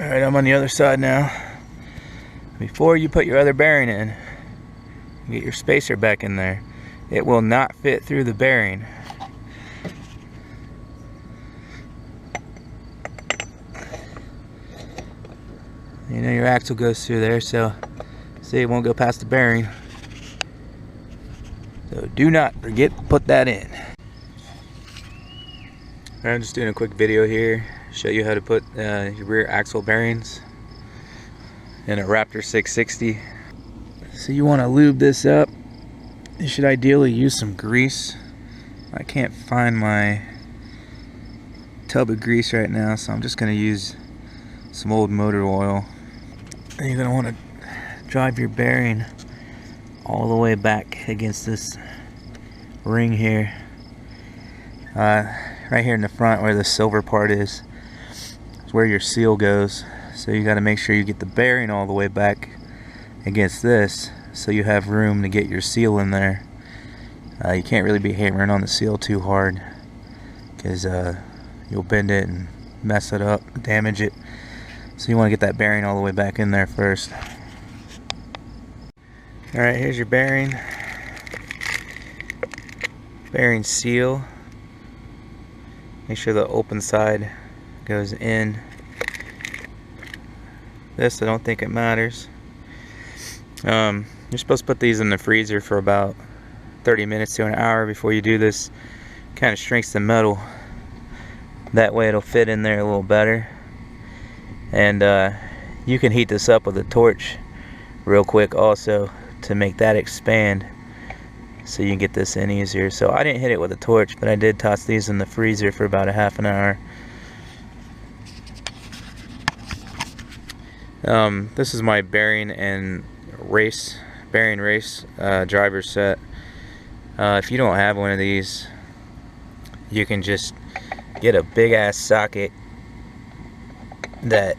Alright, I'm on the other side now. Before you put your other bearing in, get your spacer back in there. It will not fit through the bearing. You know your axle goes through there, so see, it won't go past the bearing. So do not forget to put that in. I'm just doing a quick video here, show you how to put your rear axle bearings in a Raptor 660. So you want to lube this up. You should ideally use some grease. I can't find my tub of grease right now, so I'm just going to use some old motor oil. And you're going to want to drive your bearing all the way back against this ring here. Right here in the front where the silver part is where your seal goes. So you got to make sure you get the bearing all the way back against this so you have room to get your seal in there. You can't really be hammering on the seal too hard because you'll bend it and mess it up, damage it. So you want to get that bearing all the way back in there first. Alright, here's your bearing. Bearing seal. Make sure the open side goes in. This, I don't think it matters. You're supposed to put these in the freezer for about 30 minutes to an hour before you do this. Kind of shrinks the metal. That way it'll fit in there a little better. And you can heat this up with a torch real quick also to make that expand so you can get this in easier. So I didn't hit it with a torch, but I did toss these in the freezer for about a half an hour. This is my bearing race driver set. If you don't have one of these, you can just get a big ass socket that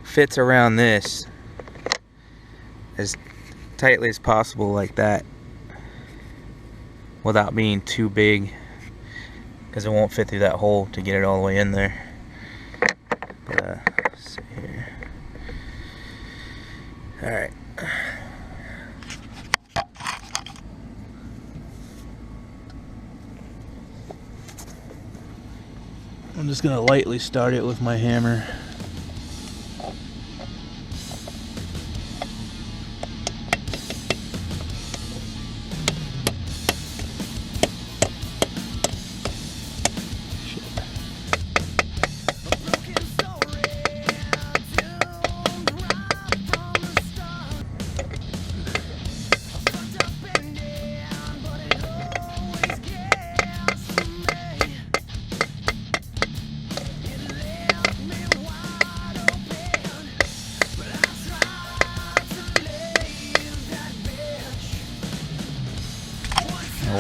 fits around this as tightly as possible, like that, without being too big, because it won't fit through that hole to get it all the way in there. Let's see here. Alright. I'm just going to lightly start it with my hammer.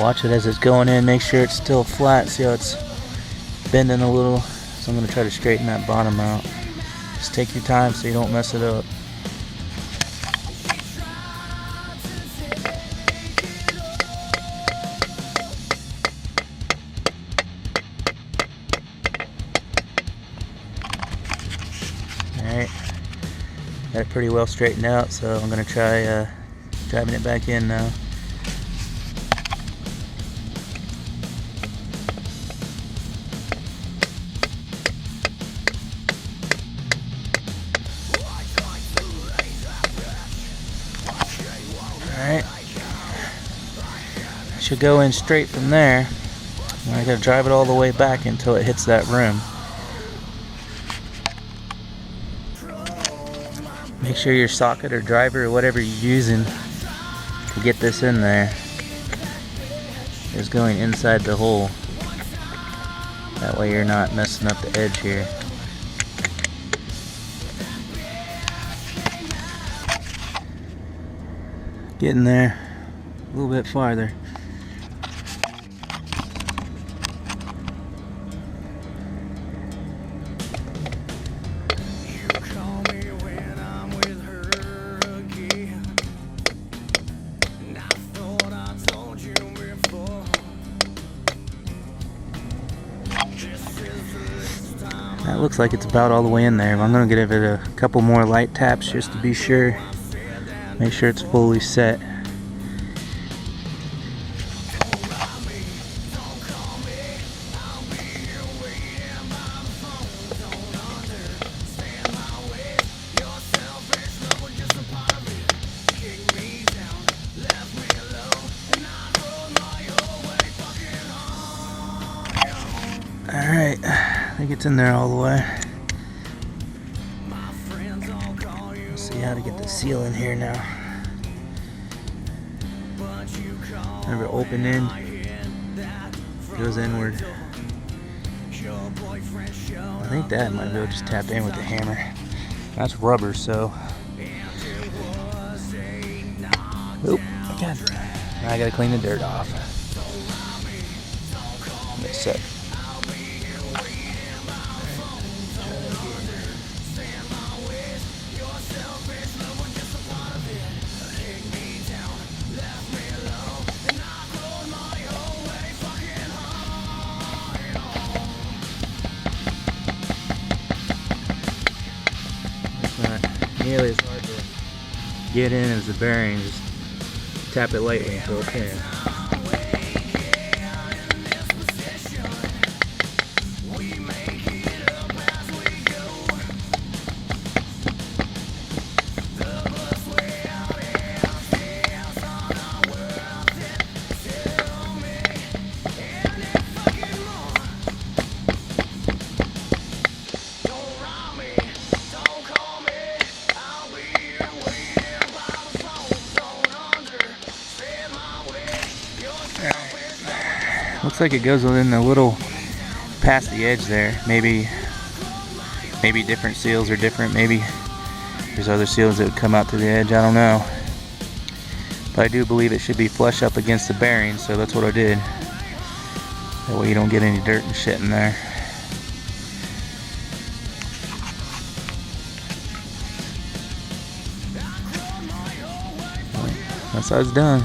Watch it as it's going in, make sure it's still flat. See how it's bending a little? So I'm going to try to straighten that bottom out. Just take your time so you don't mess it up. Alright, got it pretty well straightened out, so I'm going to try driving it back in now. Alright, should go in straight from there. And I gotta drive it all the way back until it hits that rim. Make sure your socket or driver or whatever you're using to get this in there is going inside the hole. That way you're not messing up the edge here. Getting there a little bit farther. That looks like it's about all the way in there. I'm gonna give it a couple more light taps just to be sure. Make sure it's fully set. Alright, I think it's in there all the way. Let's see how to get the seal in here now. Remember, open end goes inward. I think that might be able to just tap in with the hammer. That's rubber, so. Oop, again. Now I gotta clean the dirt off. Get set. Nearly as hard to get in as the bearing. Just tap it lightly until it's in. Looks like it goes in a little past the edge there. Maybe different seals are different. Maybe there's other seals that would come out to the edge. I don't know. But I do believe it should be flush up against the bearing, so that's what I did. That way you don't get any dirt and shit in there. That's how it's done.